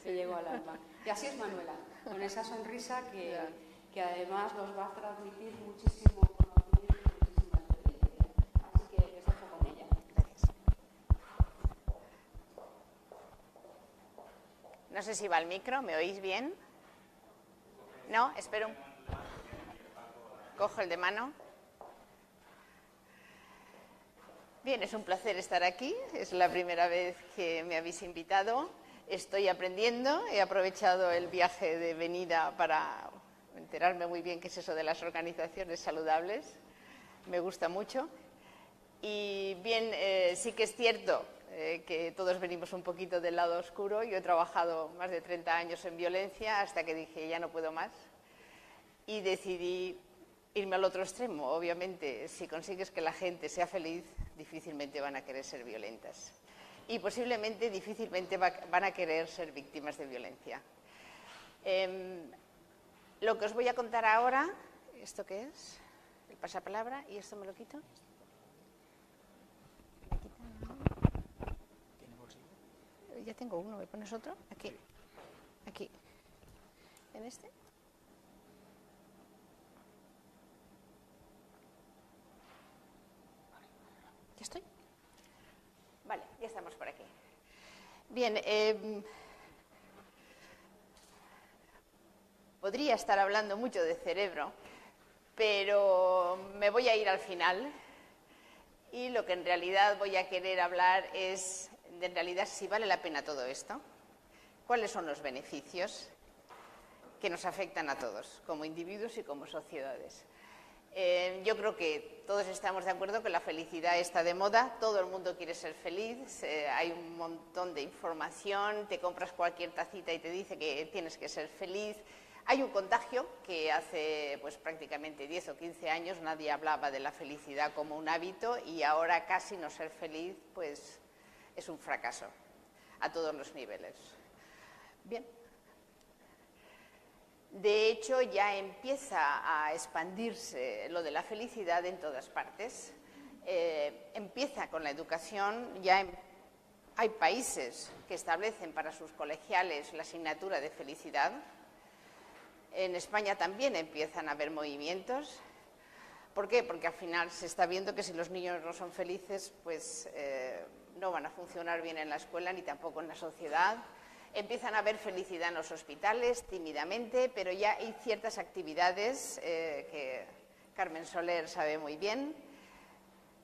me llegó al alma. Y así es Manuela, con esa sonrisa que además nos va a transmitir muchísimo conocimiento y muchísima experiencia. Así que les dejo con ella. Gracias. No sé si va el micro, ¿me oís bien? ¿No? Espero. Cojo el de mano. Bien, es un placer estar aquí. Es la primera vez que me habéis invitado. Estoy aprendiendo. He aprovechado el viaje de venida para enterarme muy bien qué es eso de las organizaciones saludables. Me gusta mucho. Y bien, sí que es cierto que todos venimos un poquito del lado oscuro. Yo he trabajado más de 30 años en violencia hasta que dije ya no puedo más. Y decidí irme al otro extremo. Obviamente, si consigues que la gente sea feliz, difícilmente van a querer ser violentas. Y posiblemente difícilmente van a querer ser víctimas de violencia. Lo que os voy a contar ahora, ¿esto qué es? El pasapalabra, ¿y esto me lo quito? Ya tengo uno, ¿me pones otro? Aquí. Aquí. ¿En este? ¿Ya estoy? Vale, ya estamos por aquí. Bien, podría estar hablando mucho de cerebro, pero me voy a ir al final. Y lo que en realidad voy a querer hablar es, en realidad, si vale la pena todo esto. ¿Cuáles son los beneficios que nos afectan a todos, como individuos y como sociedades? Yo creo que todos estamos de acuerdo que la felicidad está de moda, todo el mundo quiere ser feliz, hay un montón de información, te compras cualquier tacita y te dice que tienes que ser feliz. Hay un contagio que hace pues, prácticamente 10 o 15 años nadie hablaba de la felicidad como un hábito y ahora casi no ser feliz pues, es un fracaso a todos los niveles. Bien. De hecho, ya empieza a expandirse lo de la felicidad en todas partes. Empieza con la educación, ya hay países que establecen para sus colegiales la asignatura de felicidad. En España también empiezan a haber movimientos. ¿Por qué? Porque al final se está viendo que si los niños no son felices, pues no van a funcionar bien en la escuela ni tampoco en la sociedad. Empiezan a haber felicidad en los hospitales, tímidamente, pero ya hay ciertas actividades que Carmen Soler sabe muy bien,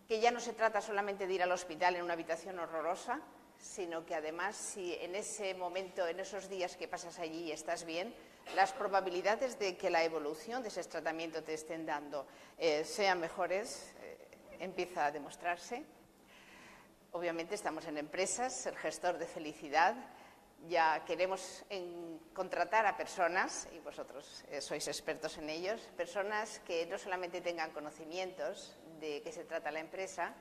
que ya no se trata solamente de ir al hospital en una habitación horrorosa, sino que además, si en ese momento, en esos días que pasas allí y estás bien, las probabilidades de que la evolución de ese tratamiento te estén dando sean mejores, empieza a demostrarse. Obviamente estamos en empresas, el gestor de felicidad. Ya queremos contratar a personas, y vosotros sois expertos en ellos, personas que no solamente tengan conocimientos de qué se trata la empresa,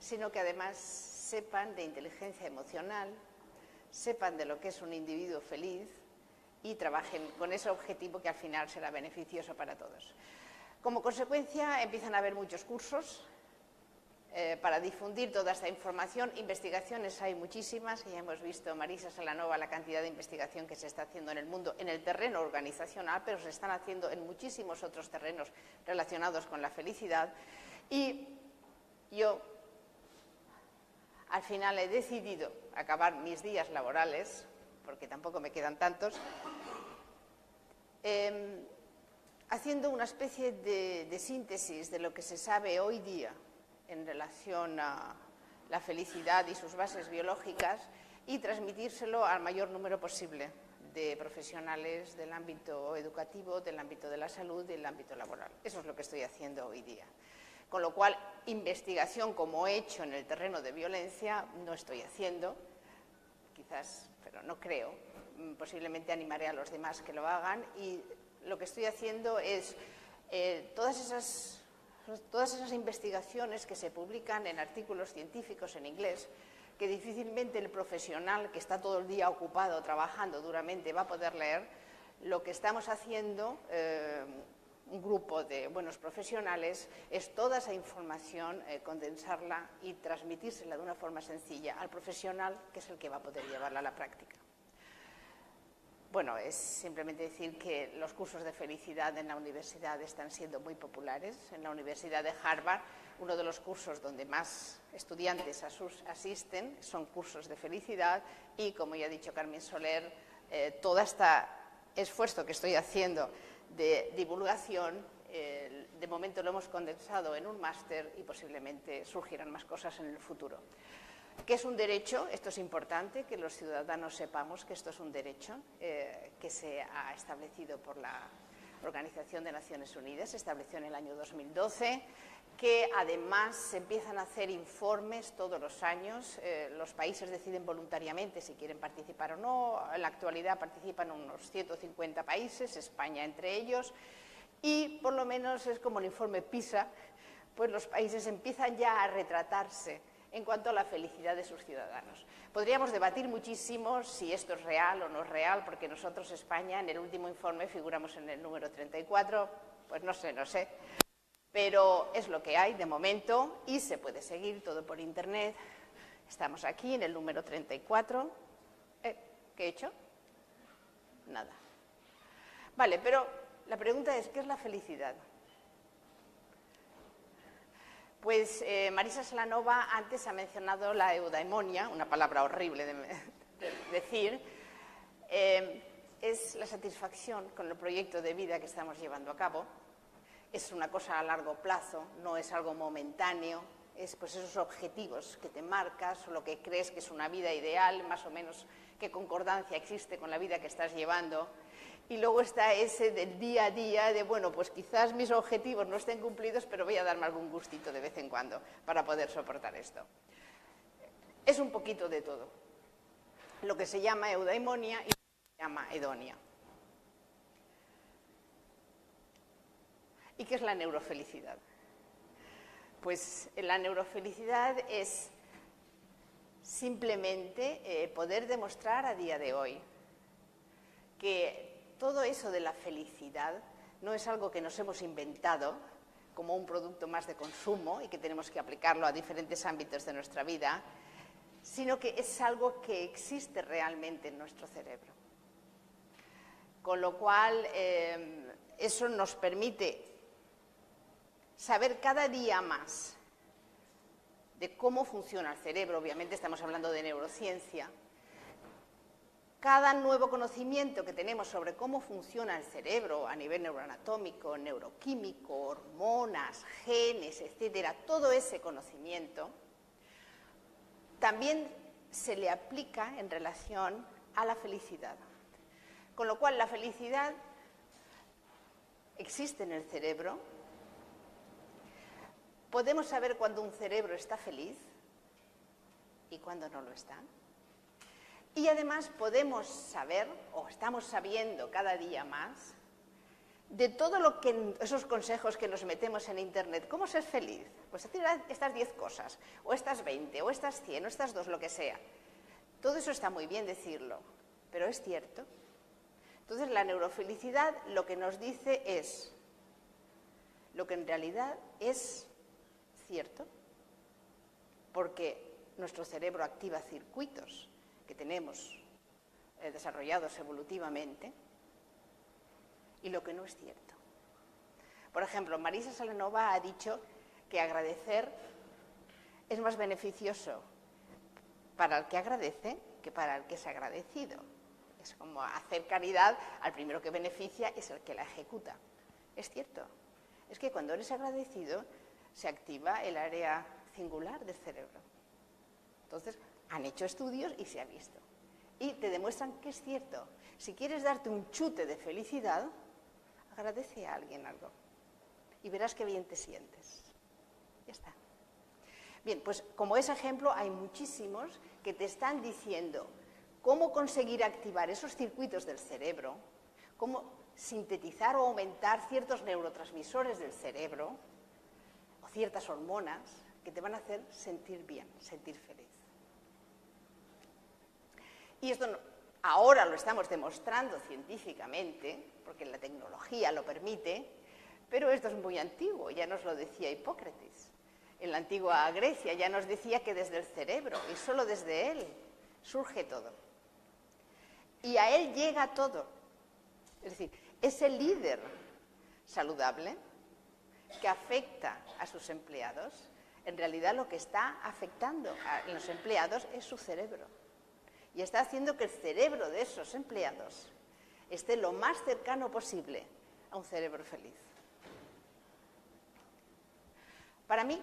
sino que además sepan de inteligencia emocional, sepan de lo que es un individuo feliz y trabajen con ese objetivo que al final será beneficioso para todos. Como consecuencia, empiezan a haber muchos cursos para difundir toda esta información. Investigaciones hay muchísimas, y ya hemos visto, Marisa Salanova, la cantidad de investigación que se está haciendo en el mundo, en el terreno organizacional, pero se están haciendo en muchísimos otros terrenos relacionados con la felicidad. Y yo, al final, he decidido acabar mis días laborales, porque tampoco me quedan tantos, haciendo una especie de síntesis de lo que se sabe hoy día en relación a la felicidad y sus bases biológicas y transmitírselo al mayor número posible de profesionales del ámbito educativo, del ámbito de la salud, del ámbito laboral. Eso es lo que estoy haciendo hoy día. Con lo cual, investigación como he hecho en el terreno de violencia no estoy haciendo, quizás, pero no creo. Posiblemente animaré a los demás que lo hagan y lo que estoy haciendo es todas esas investigaciones que se publican en artículos científicos en inglés, que difícilmente el profesional que está todo el día ocupado, trabajando duramente, va a poder leer. Lo que estamos haciendo, un grupo de buenos profesionales, es toda esa información, condensarla y transmitírsela de una forma sencilla al profesional, que es el que va a poder llevarla a la práctica. Bueno, es simplemente decir que los cursos de felicidad en la universidad están siendo muy populares. En la Universidad de Harvard, uno de los cursos donde más estudiantes asisten son cursos de felicidad y, como ya ha dicho Carmen Soler, todo este esfuerzo que estoy haciendo de divulgación, de momento lo hemos condensado en un máster y posiblemente surgirán más cosas en el futuro. ¿Qué es un derecho? Esto es importante, que los ciudadanos sepamos que esto es un derecho que se ha establecido por la Organización de Naciones Unidas, se estableció en el año 2012, que además se empiezan a hacer informes todos los años. Los países deciden voluntariamente si quieren participar o no. En la actualidad participan unos 150 países, España entre ellos, y por lo menos es como el informe PISA, pues los países empiezan ya a retratarse en cuanto a la felicidad de sus ciudadanos. Podríamos debatir muchísimo si esto es real o no es real, porque nosotros, España, en el último informe figuramos en el número 34, pues no sé, pero es lo que hay de momento y se puede seguir todo por Internet. Estamos aquí en el número 34. ¿Qué he hecho? Nada. Vale, pero la pregunta es, ¿qué es la felicidad? Pues Marisa Slanova antes ha mencionado la eudaimonia, una palabra horrible de decir. Es la satisfacción con el proyecto de vida que estamos llevando a cabo. Es una cosa a largo plazo, no es algo momentáneo. Es pues esos objetivos que te marcas o lo que crees que es una vida ideal, más o menos qué concordancia existe con la vida que estás llevando. Y luego está ese del día a día de, bueno, pues quizás mis objetivos no estén cumplidos, pero voy a darme algún gustito de vez en cuando para poder soportar esto. Es un poquito de todo. Lo que se llama eudaimonia y lo que se llama hedonia. ¿Y qué es la neurofelicidad? Pues la neurofelicidad es simplemente poder demostrar a día de hoy que todo eso de la felicidad no es algo que nos hemos inventado como un producto más de consumo y que tenemos que aplicarlo a diferentes ámbitos de nuestra vida, sino que es algo que existe realmente en nuestro cerebro. Con lo cual, eso nos permite saber cada día más de cómo funciona el cerebro. Obviamente estamos hablando de neurociencia. Cada nuevo conocimiento que tenemos sobre cómo funciona el cerebro a nivel neuroanatómico, neuroquímico, hormonas, genes, etcétera, todo ese conocimiento también se le aplica en relación a la felicidad. Con lo cual, la felicidad existe en el cerebro. Podemos saber cuando un cerebro está feliz y cuando no lo está. Y además podemos saber, o estamos sabiendo cada día más, de todo lo que, esos consejos que nos metemos en Internet. ¿Cómo ser feliz? Pues hacer estas 10 cosas, o estas 20, o estas 100, o estas 2, lo que sea. Todo eso está muy bien decirlo, pero es cierto. Entonces, la neurofelicidad lo que nos dice es lo que en realidad es cierto, porque nuestro cerebro activa circuitos que tenemos desarrollados evolutivamente, y lo que no es cierto. Por ejemplo, Marisa Slanova ha dicho que agradecer es más beneficioso para el que agradece que para el que es agradecido. Es como hacer caridad, al primero que beneficia es el que la ejecuta. Es cierto. Es que cuando eres agradecido se activa el área cingular del cerebro. Entonces, han hecho estudios y se ha visto. Y te demuestran que es cierto. Si quieres darte un chute de felicidad, agradece a alguien algo. Y verás qué bien te sientes. Ya está. Bien, pues como ese ejemplo hay muchísimos que te están diciendo cómo conseguir activar esos circuitos del cerebro, cómo sintetizar o aumentar ciertos neurotransmisores del cerebro o ciertas hormonas que te van a hacer sentir bien, sentir feliz. Y esto ahora lo estamos demostrando científicamente, porque la tecnología lo permite, pero esto es muy antiguo, ya nos lo decía Hipócrates. En la antigua Grecia ya nos decía que desde el cerebro, y solo desde él, surge todo. y a él llega todo. Es decir, ese líder saludable que afecta a sus empleados, en realidad lo que está afectando a los empleados es su cerebro. Y está haciendo que el cerebro de esos empleados esté lo más cercano posible a un cerebro feliz. Para mí,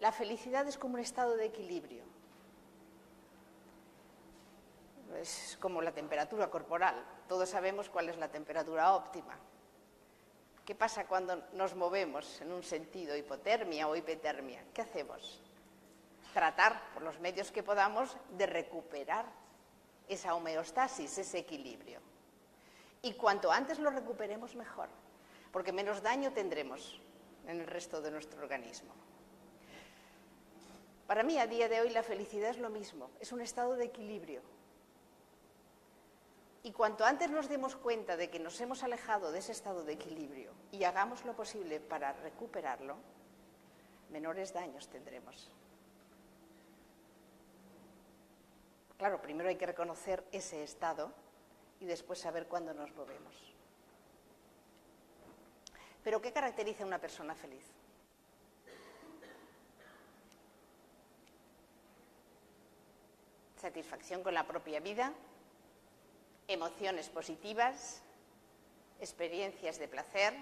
la felicidad es como un estado de equilibrio. Es como la temperatura corporal. Todos sabemos cuál es la temperatura óptima. ¿Qué pasa cuando nos movemos en un sentido, hipotermia o hipertermia? ¿Qué hacemos? Tratar, por los medios que podamos, de recuperar esa homeostasis, ese equilibrio. Y cuanto antes lo recuperemos, mejor, porque menos daño tendremos en el resto de nuestro organismo. Para mí, a día de hoy, la felicidad es lo mismo, es un estado de equilibrio. Y cuanto antes nos demos cuenta de que nos hemos alejado de ese estado de equilibrio y hagamos lo posible para recuperarlo, menores daños tendremos. Claro, primero hay que reconocer ese estado y después saber cuándo nos movemos. ¿Pero qué caracteriza a una persona feliz? Satisfacción con la propia vida, emociones positivas, experiencias de placer,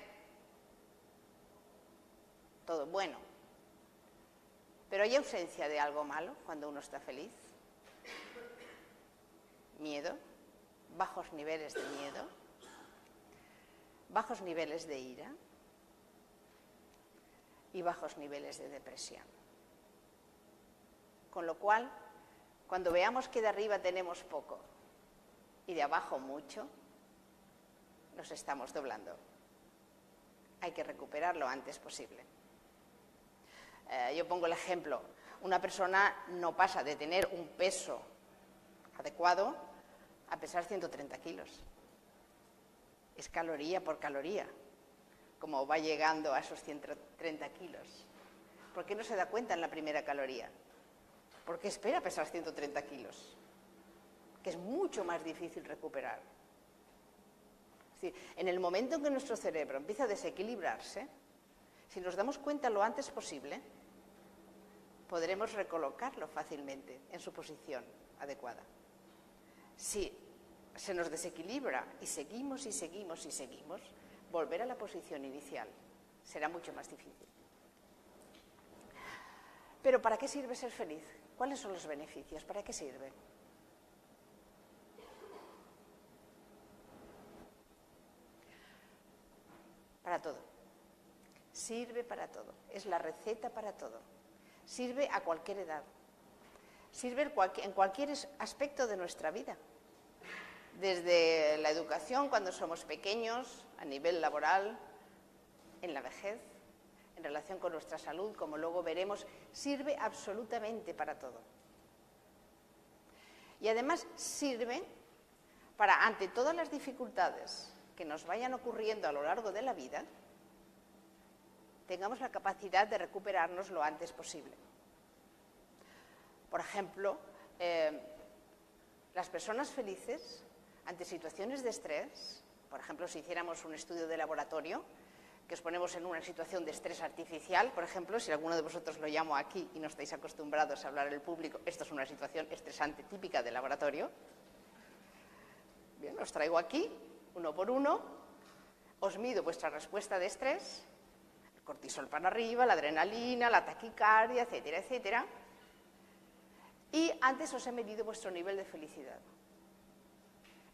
todo bueno. Pero ¿hay ausencia de algo malo cuando uno está feliz? Miedo, bajos niveles de miedo, bajos niveles de ira y bajos niveles de depresión. Con lo cual, cuando veamos que de arriba tenemos poco y de abajo mucho, nos estamos doblando. Hay que recuperar lo antes posible. Yo pongo el ejemplo. Una persona no pasa de tener un peso adecuado a pesar 130 kilos. Es caloría por caloría, como va llegando a esos 130 kilos. ¿Por qué no se da cuenta en la primera caloría? ¿Por qué espera pesar 130 kilos? Que es mucho más difícil recuperar. Es decir, en el momento en que nuestro cerebro empieza a desequilibrarse, si nos damos cuenta lo antes posible, podremos recolocarlo fácilmente en su posición adecuada. Si se nos desequilibra y seguimos, volver a la posición inicial será mucho más difícil. Pero ¿para qué sirve ser feliz? ¿Cuáles son los beneficios? ¿Para qué sirve? Para todo. Sirve para todo. Es la receta para todo. Sirve a cualquier edad. Sirve en cualquier aspecto de nuestra vida. Desde la educación cuando somos pequeños, a nivel laboral, en la vejez, en relación con nuestra salud, como luego veremos, sirve absolutamente para todo. Y además sirve para, ante todas las dificultades que nos vayan ocurriendo a lo largo de la vida, tengamos la capacidad de recuperarnos lo antes posible. Por ejemplo, las personas felices, ante situaciones de estrés, por ejemplo, si hiciéramos un estudio de laboratorio, que os ponemos en una situación de estrés artificial, por ejemplo, si alguno de vosotros lo llamo aquí y no estáis acostumbrados a hablar en el público, esto es una situación estresante típica de laboratorio. Bien, os traigo aquí, uno por uno, os mido vuestra respuesta de estrés, el cortisol para arriba, la adrenalina, la taquicardia, etcétera, etcétera. Y antes os he medido vuestro nivel de felicidad.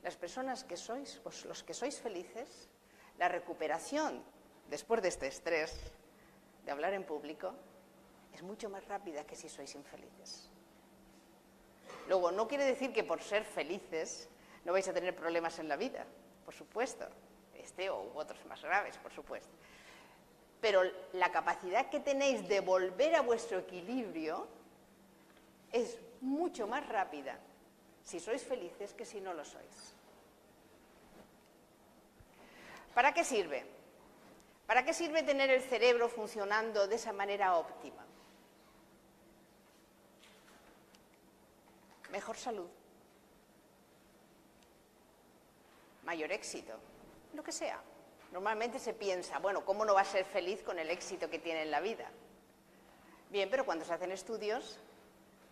Las personas que sois, los que sois felices, la recuperación después de este estrés de hablar en público es mucho más rápida que si sois infelices. Luego, no quiere decir que por ser felices no vais a tener problemas en la vida, por supuesto, u otros más graves, por supuesto. Pero la capacidad que tenéis de volver a vuestro equilibrio es mucho más rápida si sois felices que si no lo sois. ¿Para qué sirve? ¿Para qué sirve tener el cerebro funcionando de esa manera óptima? Mejor salud. mayor éxito, lo que sea. Normalmente se piensa, bueno, ¿cómo no va a ser feliz con el éxito que tiene en la vida? Bien, pero cuando se hacen estudios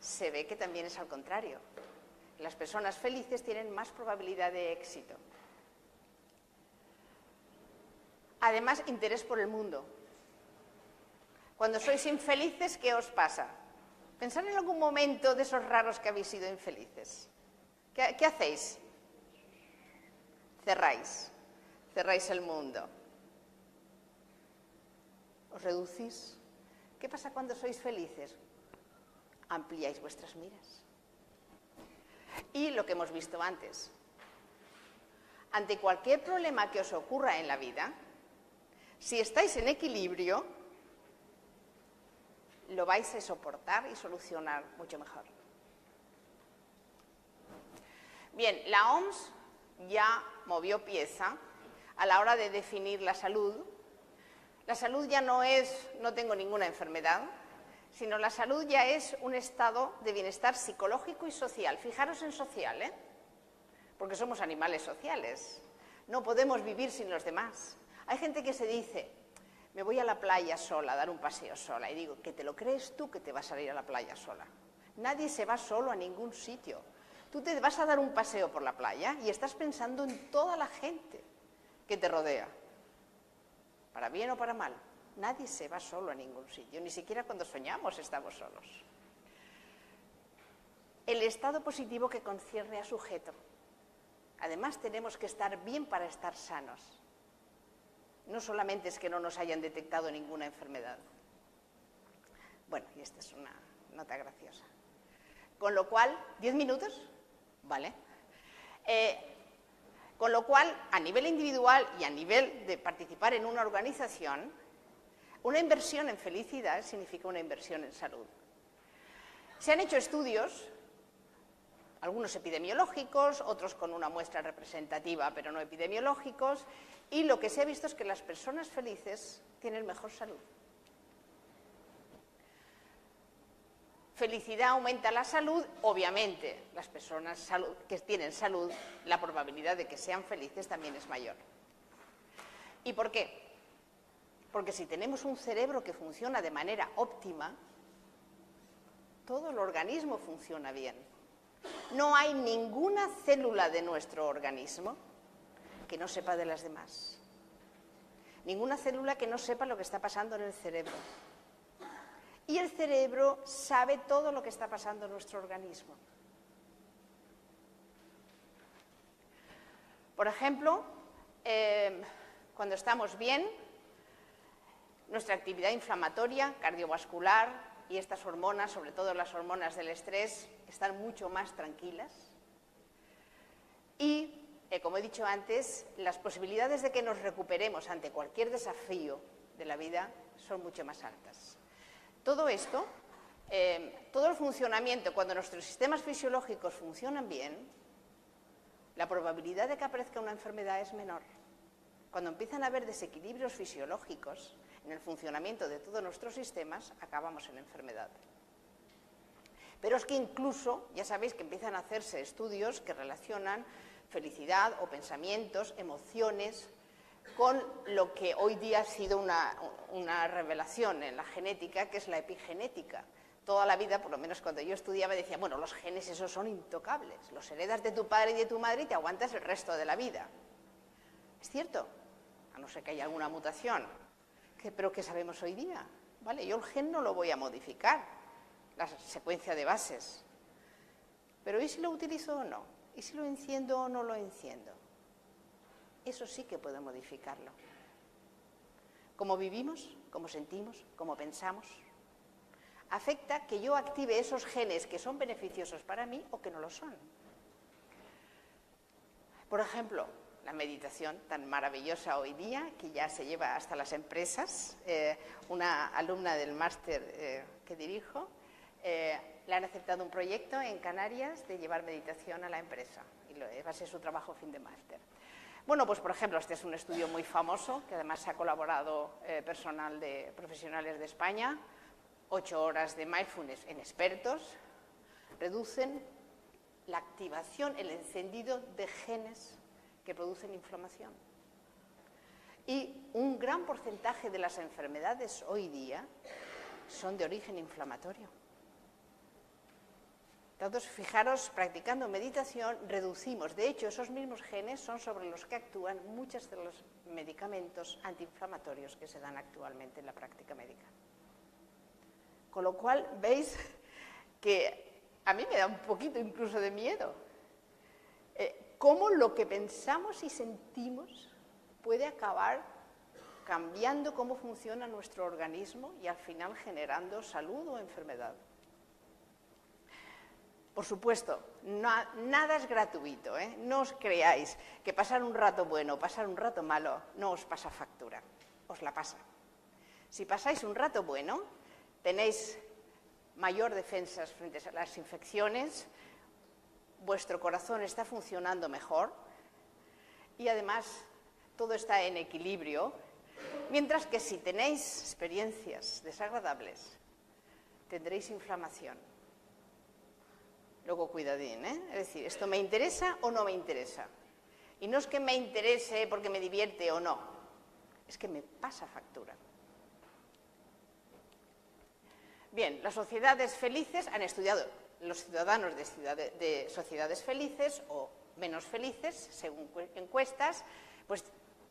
se ve que también es al contrario. Las personas felices tienen más probabilidad de éxito. Además, interés por el mundo. Cuando sois infelices, ¿qué os pasa? Pensad en algún momento de esos raros que habéis sido infelices. ¿Qué hacéis? Cerráis el mundo. ¿Os reducís? ¿Qué pasa cuando sois felices? Ampliáis vuestras miras. Y lo que hemos visto antes, ante cualquier problema que os ocurra en la vida, si estáis en equilibrio, lo vais a soportar y solucionar mucho mejor. Bien, la OMS ya movió pieza a la hora de definir la salud. La salud ya no es no tengo ninguna enfermedad, sino la salud ya es un estado de bienestar psicológico y social. Fijaros en social, porque somos animales sociales. No podemos vivir sin los demás. Hay gente que se dice, me voy a la playa sola, a dar un paseo sola. Y digo, ¿que te lo crees tú que te vas a ir a la playa sola? Nadie se va solo a ningún sitio. Tú te vas a dar un paseo por la playa y estás pensando en toda la gente que te rodea. Para bien o para mal. Nadie se va solo a ningún sitio, ni siquiera cuando soñamos estamos solos. El estado positivo que concierne a sujeto. Además, tenemos que estar bien para estar sanos. No solamente es que no nos hayan detectado ninguna enfermedad. Bueno, y esta es una nota graciosa. Con lo cual, ¿10 minutos? Vale. Con lo cual, a nivel individual y a nivel de participar en una organización, una inversión en felicidad significa una inversión en salud. Se han hecho estudios, algunos epidemiológicos, otros con una muestra representativa pero no epidemiológicos, y lo que se ha visto es que las personas felices tienen mejor salud. Felicidad aumenta la salud, obviamente las personas que tienen salud, la probabilidad de que sean felices también es mayor. ¿Y por qué? Porque si tenemos un cerebro que funciona de manera óptima, todo el organismo funciona bien. No hay ninguna célula de nuestro organismo que no sepa de las demás. Ninguna célula que no sepa lo que está pasando en el cerebro. Y el cerebro sabe todo lo que está pasando en nuestro organismo. Por ejemplo, cuando estamos bien, nuestra actividad inflamatoria, cardiovascular y estas hormonas, sobre todo las hormonas del estrés, están mucho más tranquilas. Y, como he dicho antes, las posibilidades de que nos recuperemos ante cualquier desafío de la vida son mucho más altas. Todo esto, todo el funcionamiento, cuando nuestros sistemas fisiológicos funcionan bien, la probabilidad de que aparezca una enfermedad es menor. Cuando empiezan a haber desequilibrios fisiológicos en el funcionamiento de todos nuestros sistemas, acabamos en enfermedad. Pero es que incluso, ya sabéis que empiezan a hacerse estudios que relacionan felicidad o pensamientos, emociones, con lo que hoy día ha sido una revelación en la genética, que es la epigenética. Toda la vida, por lo menos cuando yo estudiaba, decía, bueno, los genes esos son intocables, los heredas de tu padre y de tu madre y te aguantas el resto de la vida. Es cierto, a no ser que haya alguna mutación, pero ¿qué sabemos hoy día? ¿Vale? Yo el gen no lo voy a modificar, la secuencia de bases. Pero ¿y si lo utilizo o no? ¿Y si lo enciendo o no lo enciendo? Eso sí que puedo modificarlo. Cómo vivimos, cómo sentimos, cómo pensamos, afecta que yo active esos genes que son beneficiosos para mí o que no lo son. Por ejemplo, la meditación tan maravillosa hoy día, que ya se lleva hasta las empresas. Una alumna del máster que dirijo, le han aceptado un proyecto en Canarias de llevar meditación a la empresa, y va a ser su trabajo fin de máster. Bueno, pues por ejemplo, este es un estudio muy famoso, que además ha colaborado personal de profesionales de España. 8 horas de mindfulness en expertos reducen la activación, el encendido de genes que producen inflamación. Y un gran porcentaje de las enfermedades hoy día son de origen inflamatorio. Entonces, fijaros, practicando meditación reducimos, de hecho, esos mismos genes son sobre los que actúan muchos de los medicamentos antiinflamatorios que se dan actualmente en la práctica médica. Con lo cual, veis que a mí me da un poquito incluso de miedo cómo lo que pensamos y sentimos puede acabar cambiando cómo funciona nuestro organismo y al final generando salud o enfermedad. Por supuesto, nada es gratuito, ¿eh? No os creáis que pasar un rato bueno o pasar un rato malo no os pasa factura, os la pasa. Si pasáis un rato bueno, tenéis mayor defensa frente a las infecciones, vuestro corazón está funcionando mejor y además todo está en equilibrio, mientras que si tenéis experiencias desagradables, tendréis inflamación. Luego, cuidadín, ¿eh? Es decir, ¿esto me interesa o no me interesa? Y no es que me interese porque me divierte o no, es que me pasa factura. Bien, las sociedades felices han estudiado los ciudadanos de sociedades felices o menos felices, según encuestas, pues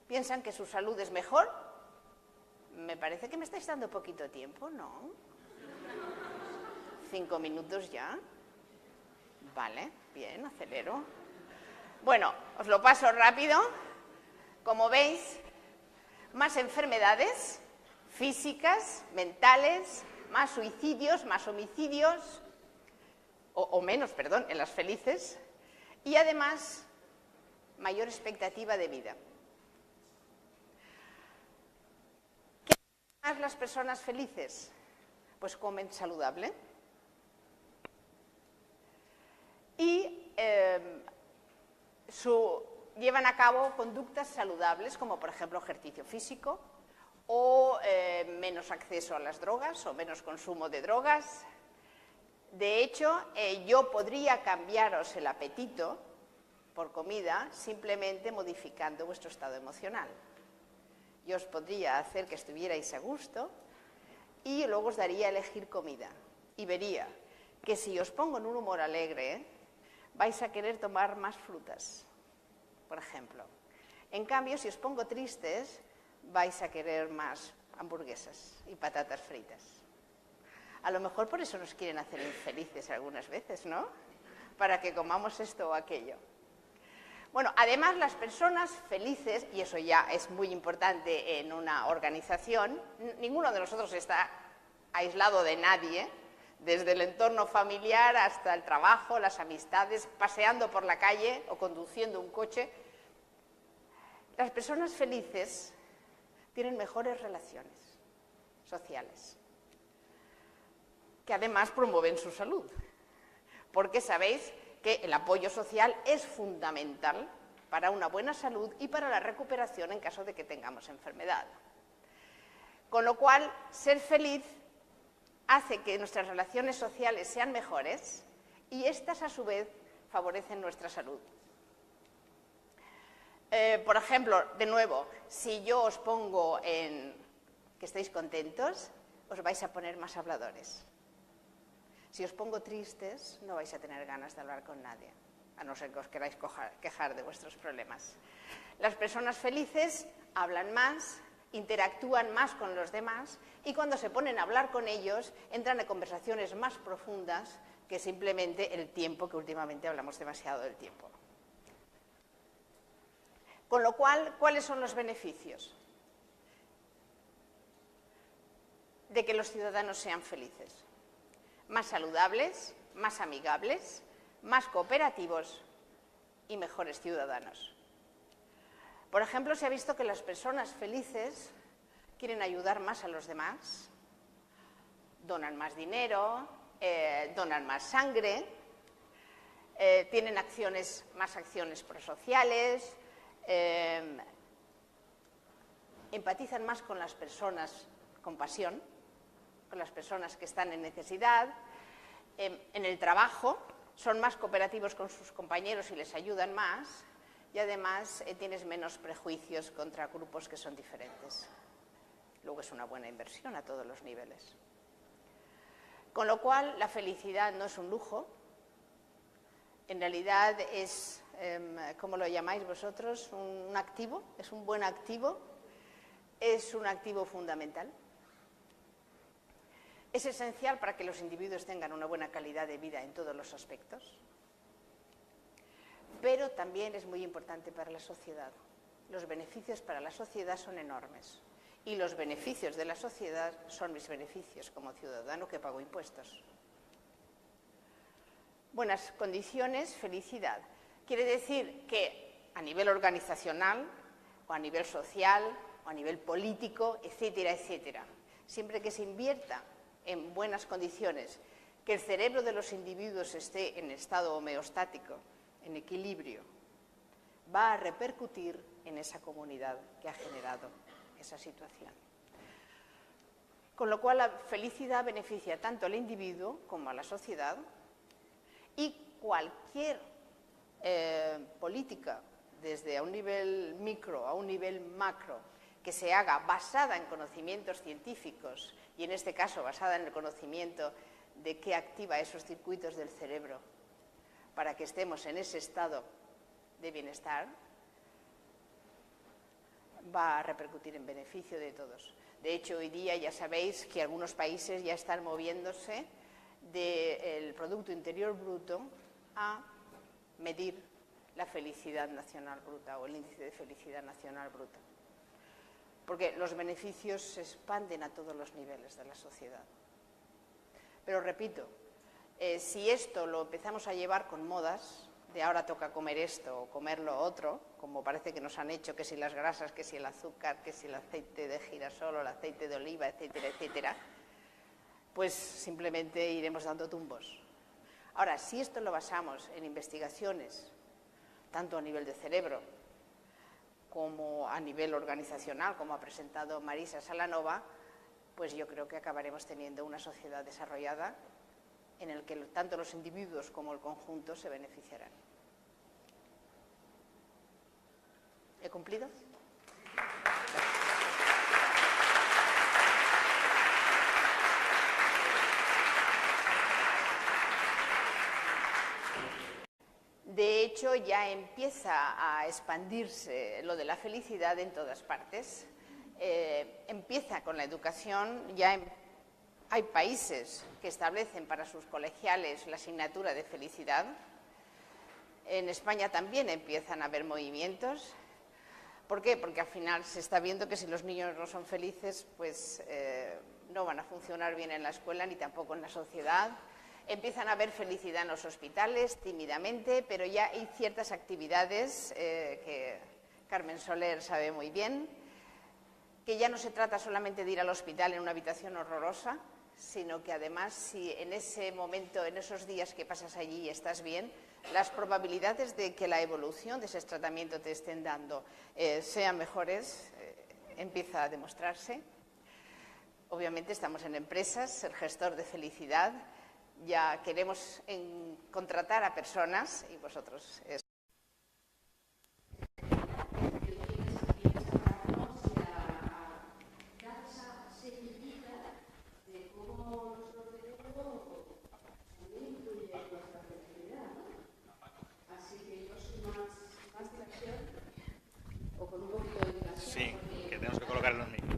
piensan que su salud es mejor. Me parece que me estáis dando poquito tiempo, ¿no? 5 minutos ya. Vale, bien, acelero. Bueno, os lo paso rápido. Como veis, más enfermedades físicas, mentales, más suicidios, más homicidios, o menos, perdón, en las felices, y además mayor expectativa de vida. ¿Qué hacen más las personas felices? Pues comen saludable. Y llevan a cabo conductas saludables, como por ejemplo ejercicio físico, o menos acceso a las drogas, o menos consumo de drogas. De hecho, yo podría cambiaros el apetito por comida simplemente modificando vuestro estado emocional. Yo os podría hacer que estuvierais a gusto y luego os daría a elegir comida. Y vería que si os pongo en un humor alegre, vais a querer tomar más frutas, por ejemplo. En cambio, si os pongo tristes, vais a querer más hamburguesas y patatas fritas. A lo mejor por eso nos quieren hacer infelices algunas veces, ¿no? Para que comamos esto o aquello. Bueno, además las personas felices, y eso ya es muy importante en una organización, ninguno de nosotros está aislado de nadie, desde el entorno familiar hasta el trabajo, las amistades, paseando por la calle o conduciendo un coche. Las personas felices tienen mejores relaciones sociales, que además promueven su salud, porque sabéis que el apoyo social es fundamental para una buena salud y para la recuperación en caso de que tengamos enfermedad. Con lo cual, ser feliz hace que nuestras relaciones sociales sean mejores y estas, a su vez, favorecen nuestra salud. Por ejemplo, de nuevo, si yo os pongo en que estéis contentos, os vais a poner más habladores. Si os pongo tristes, no vais a tener ganas de hablar con nadie, a no ser que os queráis quejar de vuestros problemas. Las personas felices hablan más, interactúan más con los demás y cuando se ponen a hablar con ellos entran en conversaciones más profundas que simplemente el tiempo, que últimamente hablamos demasiado del tiempo. Con lo cual, ¿cuáles son los beneficios de que los ciudadanos sean felices? Más saludables, más amigables, más cooperativos y mejores ciudadanos. Por ejemplo, se ha visto que las personas felices quieren ayudar más a los demás, donan más dinero, donan más sangre, tienen más acciones prosociales, empatizan más con las personas con pasión, con las personas que están en necesidad, en el trabajo son más cooperativos con sus compañeros y les ayudan más, y además tienes menos prejuicios contra grupos que son diferentes. Luego es una buena inversión a todos los niveles. Con lo cual, la felicidad no es un lujo, en realidad es, ¿cómo lo llamáis vosotros? Un activo, es un buen activo, es un activo fundamental. Es esencial para que los individuos tengan una buena calidad de vida en todos los aspectos, pero también es muy importante para la sociedad. Los beneficios para la sociedad son enormes y los beneficios de la sociedad son mis beneficios como ciudadano que pago impuestos. Buenas condiciones, felicidad. Quiere decir que a nivel organizacional o a nivel social o a nivel político, etcétera, etcétera, siempre que se invierta en buenas condiciones, que el cerebro de los individuos esté en estado homeostático, en equilibrio, va a repercutir en esa comunidad que ha generado esa situación. Con lo cual, la felicidad beneficia tanto al individuo como a la sociedad y cualquier política, desde a un nivel micro a un nivel macro, que se haga basada en conocimientos científicos y en este caso basada en el conocimiento de qué activa esos circuitos del cerebro para que estemos en ese estado de bienestar, va a repercutir en beneficio de todos. De hecho, hoy día ya sabéis que algunos países ya están moviéndose del Producto Interior Bruto a medir la felicidad nacional bruta o el índice de felicidad nacional bruta. Porque los beneficios se expanden a todos los niveles de la sociedad. Pero repito, si esto lo empezamos a llevar con modas, de ahora toca comer esto o comer lo otro, como parece que nos han hecho, que si las grasas, que si el azúcar, que si el aceite de girasol o el aceite de oliva, etcétera, etcétera, pues simplemente iremos dando tumbos. Ahora, si esto lo basamos en investigaciones, tanto a nivel de cerebro como a nivel organizacional, como ha presentado Marisa Salanova, pues yo creo que acabaremos teniendo una sociedad desarrollada en la que tanto los individuos como el conjunto se beneficiarán. ¿He cumplido? De hecho, ya empieza a expandirse lo de la felicidad en todas partes. Empieza con la educación, ya hay países que establecen para sus colegiales la asignatura de felicidad. En España también empiezan a haber movimientos. ¿Por qué? Porque al final se está viendo que si los niños no son felices, pues no van a funcionar bien en la escuela ni tampoco en la sociedad. Empiezan a haber felicidad en los hospitales, tímidamente, pero ya hay ciertas actividades que Carmen Soler sabe muy bien, que ya no se trata solamente de ir al hospital en una habitación horrorosa, sino que además, si en ese momento, en esos días que pasas allí estás bien, las probabilidades de que la evolución de ese tratamiento te estén dando sean mejores, empieza a demostrarse. Obviamente estamos en empresas, el gestor de felicidad, ya queremos contratar a personas y vosotros... Sí, que tenemos que colocar los micros.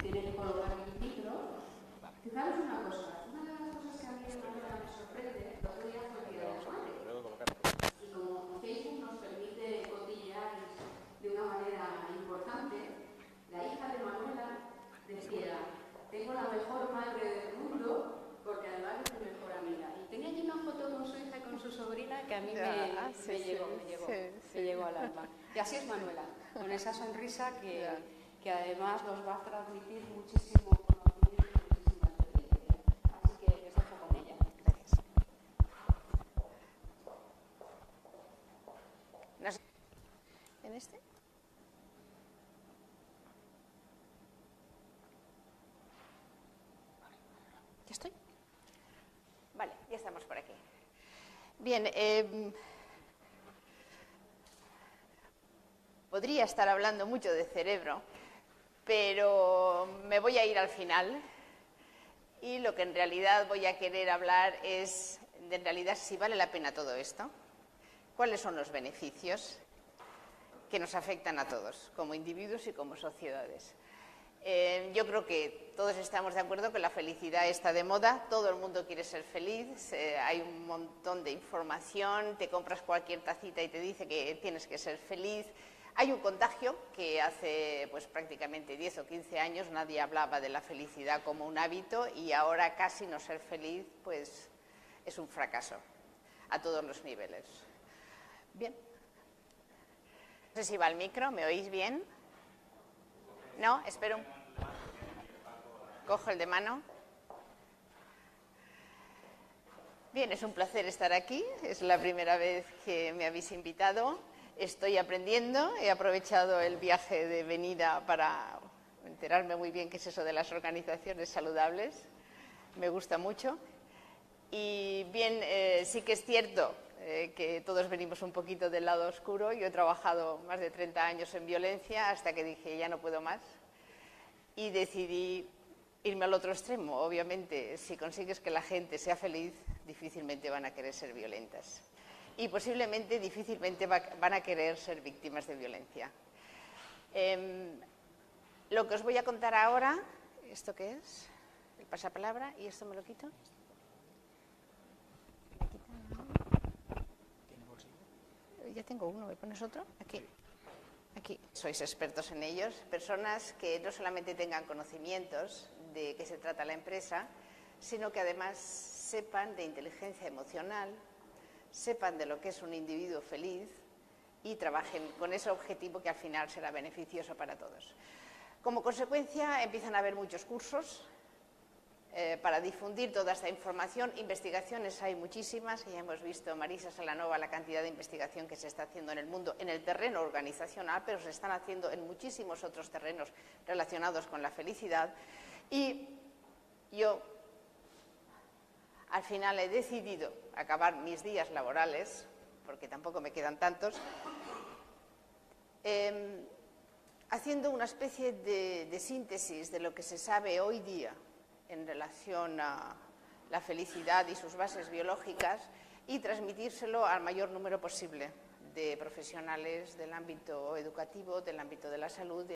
Tiene que colocar el micro. Fijaros una cosa, una de las cosas que a mí me sorprende, el otro día fue el Día de la Madre. Y como Facebook nos permite cotillear de una manera importante, la hija de Manuela decía: tengo la mejor madre del mundo porque además es mi mejor amiga. Y tenía allí una foto con su hija y con su sobrina que a mí me llegó al alma. Y así es Manuela, con esa sonrisa que además nos va a transmitir muchísimo conocimiento y muchísima experiencia. Así que les dejo con ella. Gracias. ¿En este? ¿Ya estoy? Vale, ya estamos por aquí. Bien, Podría estar hablando mucho de cerebro, pero me voy a ir al final y lo que en realidad voy a querer hablar es, en realidad, si vale la pena todo esto, cuáles son los beneficios que nos afectan a todos, como individuos y como sociedades. Yo creo que todos estamos de acuerdo que la felicidad está de moda, todo el mundo quiere ser feliz, hay un montón de información, te compras cualquier tacita y te dice que tienes que ser feliz. Hay un contagio que hace pues, prácticamente 10 o 15 años nadie hablaba de la felicidad como un hábito y ahora casi no ser feliz pues, es un fracaso a todos los niveles. Bien. No sé si va el micro, ¿me oís bien? ¿No? Espero. Cojo el de mano. Bien, es un placer estar aquí. Es la primera vez que me habéis invitado. Estoy aprendiendo. He aprovechado el viaje de venida para enterarme muy bien qué es eso de las organizaciones saludables. Me gusta mucho. Y bien, sí que es cierto que todos venimos un poquito del lado oscuro. Yo he trabajado más de 30 años en violencia hasta que dije ya no puedo más y decidí irme al otro extremo. Obviamente, si consigues que la gente sea feliz, difícilmente van a querer ser violentas y posiblemente difícilmente van a querer ser víctimas de violencia. Lo que os voy a contar ahora, ¿esto qué es? El pasapalabra, ¿y esto me lo quito? Ya tengo uno, ¿me pones otro? Aquí. Aquí. Sois expertos en ellos, personas que no solamente tengan conocimientos de qué se trata la empresa, sino que además sepan de inteligencia emocional, sepan de lo que es un individuo feliz y trabajen con ese objetivo que al final será beneficioso para todos. Como consecuencia, empiezan a haber muchos cursos para difundir toda esta información. Investigaciones hay muchísimas, ya hemos visto, Marisa Salanova, la cantidad de investigación que se está haciendo en el mundo, en el terreno organizacional, pero se están haciendo en muchísimos otros terrenos relacionados con la felicidad. Y yo, al final, he decidido acabar mis días laborales, porque tampoco me quedan tantos, haciendo una especie de síntesis de lo que se sabe hoy día en relación a la felicidad y sus bases biológicas y transmitírselo al mayor número posible de profesionales del ámbito educativo, del ámbito de la salud.